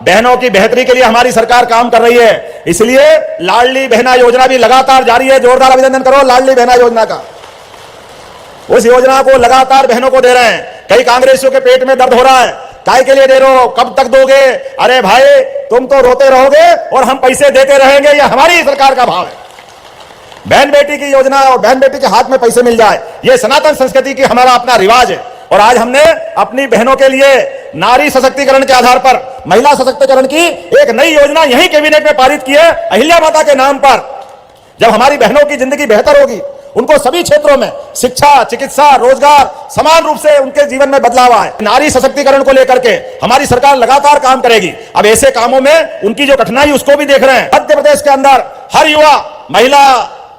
बहनों की बेहतरी के लिए हमारी सरकार काम कर रही है। इसलिए लाडली बहना योजना भी लगातार जारी है। जोरदार अभिनंदन करो लाडली बहना योजना का। उस योजना को लगातार बहनों को दे रहे हैं। कई कांग्रेसियों के पेट में दर्द हो रहा है, काय के लिए दे रहे हो, कब तक दोगे? अरे भाई, तुम तो रोते रहोगे और हम पैसे देते रहेंगे, यह हमारी सरकार का भाव है। बहन बेटी की योजना और बहन बेटी के हाथ में पैसे मिल जाए, यह सनातन संस्कृति की हमारा अपना रिवाज है। और आज हमने अपनी बहनों के लिए नारी सशक्तिकरण के आधार पर महिला सशक्तिकरण की एक नई योजना यही कैबिनेट में पारित की है, अहिल्या माता के नाम पर। जब हमारी बहनों की जिंदगी बेहतर होगी, उनको सभी क्षेत्रों में शिक्षा, चिकित्सा, रोजगार समान रूप से उनके जीवन में बदलाव आए। नारी सशक्तिकरण को लेकर के हमारी सरकार लगातार काम करेगी। अब ऐसे कामों में उनकी जो कठिनाई उसको भी देख रहे हैं। मध्य प्रदेश के अंदर हर युवा, महिला,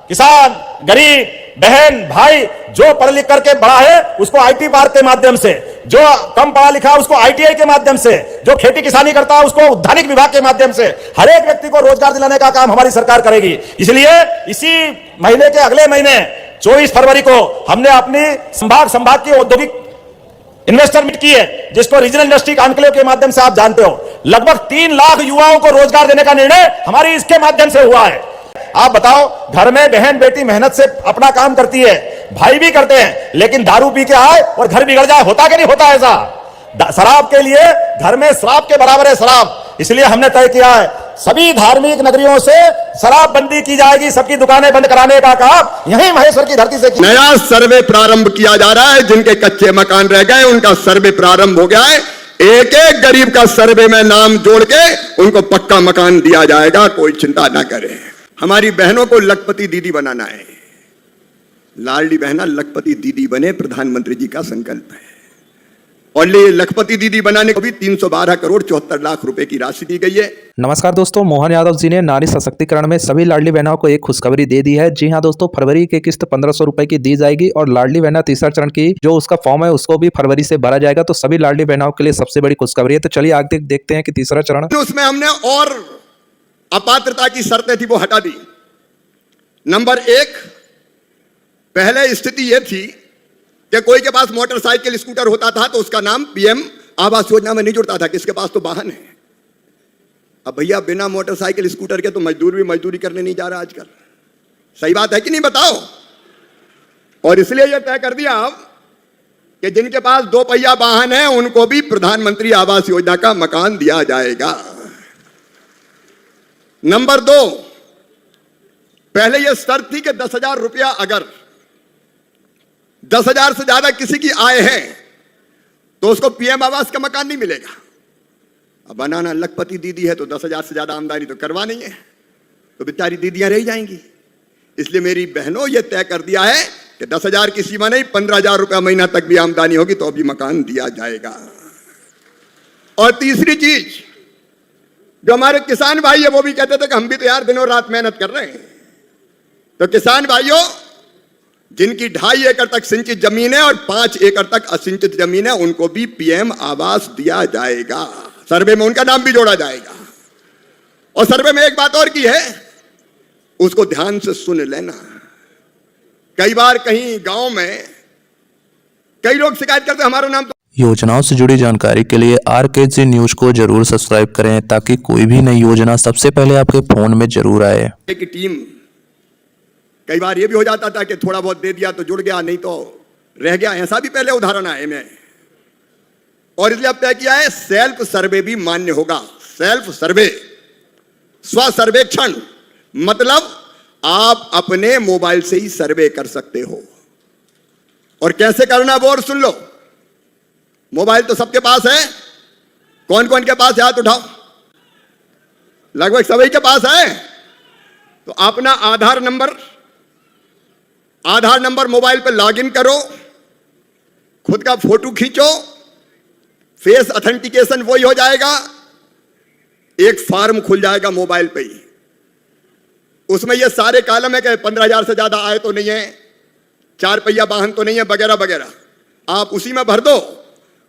किसान, गरीब, बहन, भाई जो पढ़ लिख करके बड़ा है उसको आईटी पार्क के माध्यम से, जो कम पढ़ा लिखा उसको आईटीआई के माध्यम से, जो खेती किसानी करता है उसको उद्यानिक विभाग के माध्यम से हर एक व्यक्ति को रोजगार दिलाने का काम हमारी सरकार करेगी। इसलिए इसी महीने के अगले महीने 24 फरवरी को हमने अपनी संभाग की औद्योगिक इन्वेस्टर मीट की है, जिसको रीजनल इंडस्ट्री कॉन्क्लेव के माध्यम से आप जानते हो। लगभग 3 लाख युवाओं को रोजगार देने का निर्णय हमारी इसके माध्यम से हुआ है। आप बताओ, घर में बहन बेटी मेहनत से अपना काम करती है, भाई भी करते हैं, लेकिन दारू पी के आए और घर बिगड़ जाए, होता कि नहीं होता ऐसा? शराब के लिए घर में श्राप के बराबर है शराब। इसलिए हमने तय किया है सभी धार्मिक नगरियों से शराब बंदी की जाएगी, सबकी दुकानें बंद कराने का काम यही महेश्वर की धरती से नया सर्वे प्रारंभ किया जा रहा है। जिनके कच्चे मकान रह गए उनका सर्वे प्रारंभ हो गया है। एक एक गरीब का सर्वे में नाम जोड़ के उनको पक्का मकान दिया जाएगा, कोई चिंता ना करें। हमारी बहनों को लखपति दीदी बनाना है। लाडली बहना लखपति दीदी बने, प्रधानमंत्री जी का संकल्प है। और ये लखपति दीदी बनाने को भी 312 करोड़ 74 लाख रुपए की राशि दी गई है। नमस्कार दोस्तों, मोहन यादव जी ने नारी सशक्तिकरण में सभी लाडली बहनों को एक खुशखबरी दे दी है। जी हां दोस्तों, फरवरी की किस्त 1500 रुपए की दी जाएगी और लाडली बहना तीसरा चरण की जो उसका फॉर्म है उसको भी फरवरी से भरा जाएगा। तो सभी लाडली बहनों के लिए सबसे बड़ी खुशखबरी है। तो चलिए आगे देखते हैं कि तीसरा चरण उसमें हमने और अपात्रता की शर्तें थी वो हटा दी। नंबर 1, पहले स्थिति यह थी कि कोई के पास मोटरसाइकिल स्कूटर होता था तो उसका नाम पीएम आवास योजना में नहीं जुड़ता था, किसके पास तो वाहन है। अब भैया बिना मोटरसाइकिल स्कूटर के तो मजदूर भी मजदूरी करने नहीं जा रहा आजकल। सही बात है कि नहीं, बताओ? और इसलिए यह तय कर दिया कि जिनके पास 2 पहिया वाहन है उनको भी प्रधानमंत्री आवास योजना का मकान दिया जाएगा। नंबर 2, पहले यह शर्त थी कि 10,000 रुपया, अगर 10,000 से ज्यादा किसी की आय है तो उसको पीएम आवास का मकान नहीं मिलेगा। अब बनाना लखपति दीदी है तो 10,000 से ज्यादा आमदनी तो करवा नहीं है, तो बेचारी दीदियां रह जाएंगी। इसलिए मेरी बहनों यह तय कर दिया है कि 10,000 की सीमा नहीं, 15,000 रुपया महीना तक भी आमदनी होगी तो अभी मकान दिया जाएगा। और तीसरी चीज, जो हमारे किसान भाई है वो भी कहते थे कि हम भी तो यार दिनों रात मेहनत कर रहे हैं। तो किसान भाइयों, जिनकी 2.5 एकड़ तक सिंचित जमीन है और 5 एकड़ तक असिंचित जमीन है उनको भी पीएम आवास दिया जाएगा। सर्वे में उनका नाम भी जोड़ा जाएगा। और सर्वे में एक बात और की है, उसको ध्यान से सुन लेना। कई बार कहीं गांव में कई लोग शिकायत करते हमारा नाम तो। योजनाओं से जुड़ी जानकारी के लिए RKG न्यूज को जरूर सब्सक्राइब करें ताकि कोई भी नई योजना सबसे पहले आपके फोन में जरूर आए। एक टीम, कई बार यह भी हो जाता था कि थोड़ा बहुत दे दिया तो जुड़ गया, नहीं तो रह गया। ऐसा भी पहले उदाहरण आए में। और इसलिए अब तय किया है सेल्फ सर्वे भी मान्य होगा। सेल्फ सर्वे, स्व सर्वेक्षण, मतलब आप अपने मोबाइल से ही सर्वे कर सकते हो। और कैसे करना वो और सुन लो। मोबाइल तो सबके पास है। कौन कौन के पास है हाथ उठाओ? लगभग सभी के पास है। तो अपना आधार नंबर मोबाइल पर लॉगिन करो, खुद का फोटो खींचो, फेस ऑथेंटिकेशन वही हो जाएगा। एक फॉर्म खुल जाएगा मोबाइल पे ही, उसमें ये सारे कॉलम है कि 15,000 से ज्यादा आय तो नहीं है, 4 पहिया वाहन तो नहीं है, वगैरह वगैरह। आप उसी में भर दो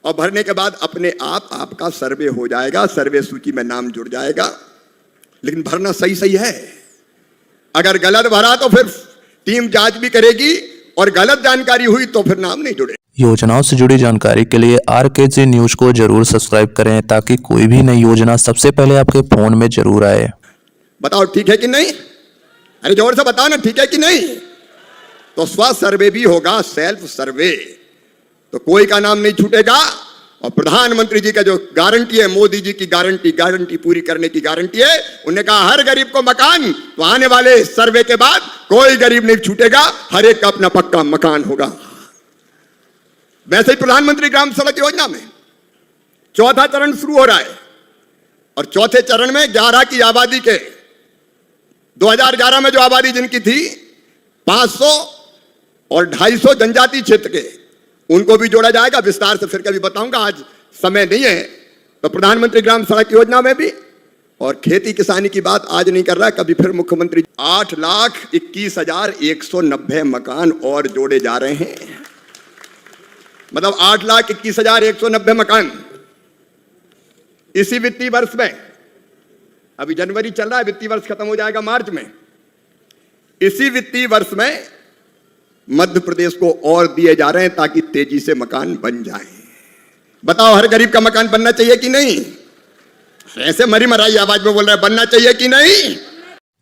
और भरने के बाद अपने आप आपका सर्वे हो जाएगा, सर्वे सूची में नाम जुड़ जाएगा। लेकिन भरना सही है। अगर गलत भरा तो फिर टीम जांच भी करेगी और गलत जानकारी हुई तो फिर नाम नहीं जुड़े। योजनाओं से जुड़ी जानकारी के लिए RKG न्यूज को जरूर सब्सक्राइब करें ताकि कोई भी नई योजना सबसे पहले आपके फोन में जरूर आए। बताओ ठीक है कि नहीं? अरे जोर से बताओ ना, ठीक है कि नहीं? तो स्व सर्वे भी होगा, सेल्फ सर्वे, तो कोई का नाम नहीं छूटेगा। और प्रधानमंत्री जी का जो गारंटी है, मोदी जी की गारंटी पूरी करने की गारंटी है। उन्होंने कहा हर गरीब को मकान, तो आने वाले सर्वे के बाद कोई गरीब नहीं छूटेगा, हर एक का अपना पक्का मकान होगा। वैसे ही प्रधानमंत्री ग्राम सड़क योजना में चौथा चरण शुरू हो रहा है और चौथे चरण में 11 की आबादी के 2011 में जो आबादी जिनकी थी 500 और 250 जनजाति क्षेत्र के, उनको भी जोड़ा जाएगा। विस्तार से फिर कभी बताऊंगा, आज समय नहीं है। तो प्रधानमंत्री ग्राम सड़क योजना में भी, और खेती किसानी की बात आज नहीं कर रहा, कभी फिर मुख्यमंत्री 8,21,190 मकान और जोड़े जा रहे हैं। मतलब 8,21,190 मकान इसी वित्तीय वर्ष में, अभी जनवरी चल रहा है, वित्तीय वर्ष खत्म हो जाएगा मार्च में, इसी वित्तीय वर्ष में मध्य प्रदेश को और दिए जा रहे हैं ताकि तेजी से मकान बन जाए। बताओ हर गरीब का मकान बनना चाहिए कि नहीं? ऐसे मरी मराई आवाज में बोल रहा है, बनना चाहिए कि नहीं?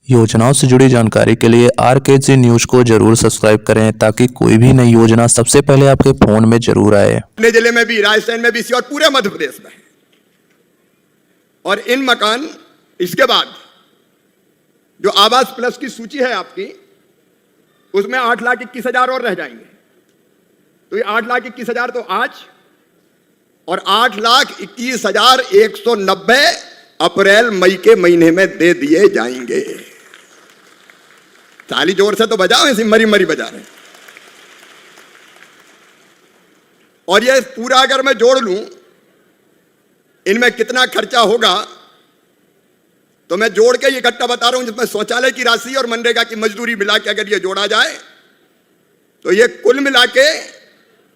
योजनाओं से जुड़ी जानकारी के लिए RKG न्यूज को जरूर सब्सक्राइब करें ताकि कोई भी नई योजना सबसे पहले आपके फोन में जरूर आए। अपने जिले में भी, राजस्थान में भी, और पूरे मध्य प्रदेश में। और इन मकान, इसके बाद जो आवास प्लस की सूची है आपकी, उसमें 8,21,000 और रह जाएंगे। तो ये 8,21,000 तो आज, और 8,21,190 अप्रैल मई के महीने में दे दिए जाएंगे। ताली जोर से तो बजाओ, ऐसी मरी मरी बजा रहे। और ये पूरा अगर मैं जोड़ लूं, इनमें कितना खर्चा होगा, तो मैं जोड़ के इकट्ठा बता रहा हूं, जिसमें शौचालय की राशि और मनरेगा की मजदूरी मिला के अगर ये जोड़ा जाए तो ये कुल मिला के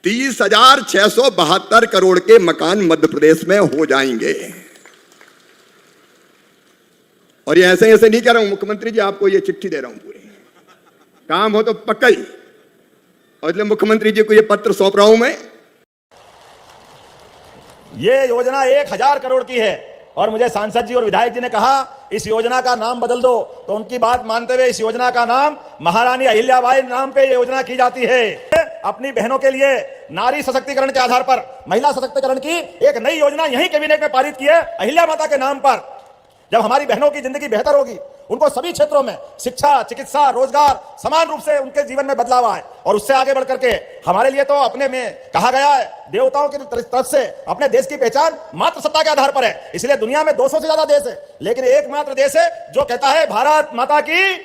30,672 करोड़ के मकान मध्य प्रदेश में हो जाएंगे। और ये ऐसे ऐसे नहीं कह रहा हूं, मुख्यमंत्री जी आपको ये चिट्ठी दे रहा हूं, पूरी काम हो तो पक्का ही। और इसलिए मुख्यमंत्री जी को ये पत्र सौंप रहा हूं मैं। ये योजना 1,000 करोड़ की है और मुझे सांसद जी और विधायक जी ने कहा इस योजना का नाम बदल दो, तो उनकी बात मानते हुए इस योजना का नाम महारानी अहिल्याबाई नाम पे ये योजना की जाती है। अपनी बहनों के लिए नारी सशक्तिकरण के आधार पर महिला सशक्तिकरण की एक नई योजना यही कैबिनेट में पारित की है, अहिल्या माता के नाम पर। जब हमारी बहनों की जिंदगी बेहतर होगी, उनको सभी क्षेत्रों में शिक्षा, चिकित्सा, रोजगार समान रूप से उनके जीवन में बदलाव आए, और उससे आगे बढ़ करके हमारे लिए तो अपने में कहा गया है, देवताओं की तरफ से अपने देश की पहचान मात्र सत्ता के आधार पर है। इसलिए दुनिया में 200 से ज्यादा देश है, लेकिन एकमात्र देश है जो कहता है भारत माता की।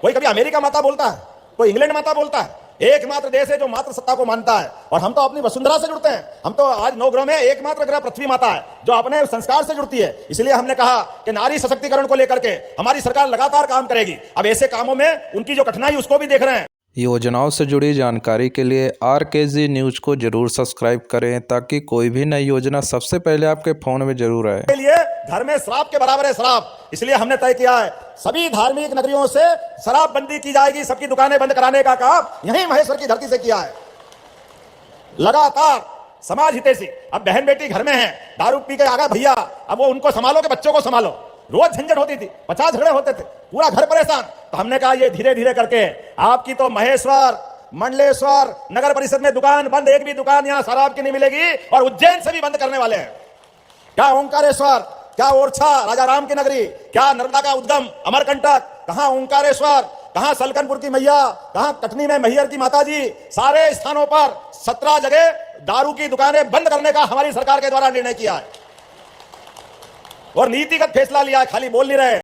कोई कभी अमेरिका माता बोलता है, कोई इंग्लैंड माता बोलता है, एकमात्र देश है जो मात्र सत्ता को मानता है। और हम तो अपनी वसुंधरा से जुड़ते हैं। हम तो आज 9 ग्रह में एकमात्र ग्रह पृथ्वी माता है जो अपने संस्कार से जुड़ती है। इसलिए हमने कहा कि नारी सशक्तिकरण को लेकर के हमारी सरकार लगातार काम करेगी। अब ऐसे कामों में उनकी जो कठिनाई उसको भी देख रहे हैं। योजनाओं से जुड़ी जानकारी के लिए RKG न्यूज को जरूर सब्सक्राइब करें ताकि कोई भी नई योजना सबसे पहले आपके फोन में जरूर आए। के लिए घर में शराब के बराबर है शराब, इसलिए हमने तय किया है सभी धार्मिक नगरियों से शराब बंदी की जाएगी। सबकी दुकानें बंद कराने का काम यही महेश्वर की धरती से किया है। लगातार समाज हितैषी, अब बहन बेटी घर में है, दारू पी के आ गए भैया, अब वो उनको संभालो के बच्चों को संभालो, रोज झंझट होती थी, 50 झगड़े होते थे, पूरा घर परेशान। तो हमने कहा ये धीरे धीरे करके आपकी तो महेश्वर, मंडलेश्वर नगर परिषद में दुकान बंद, एक भी दुकान यहाँ शराब की नहीं मिलेगी, और उज्जैन से भी बंद करने वाले हैं। क्या ओंकारेश्वर, क्या ओरछा राजा राम की नगरी, क्या नर्मदा का उद्गम अमरकंटक, कहां ओंकारेश्वर, कहां सलकनपुर की मैया, कहां कटनी में मैहर की माताजी, सारे स्थानों पर 17 जगह दारू की दुकानें बंद करने का हमारी सरकार के द्वारा निर्णय किया है और नीतिगत फैसला लिया है, खाली बोल नहीं रहे।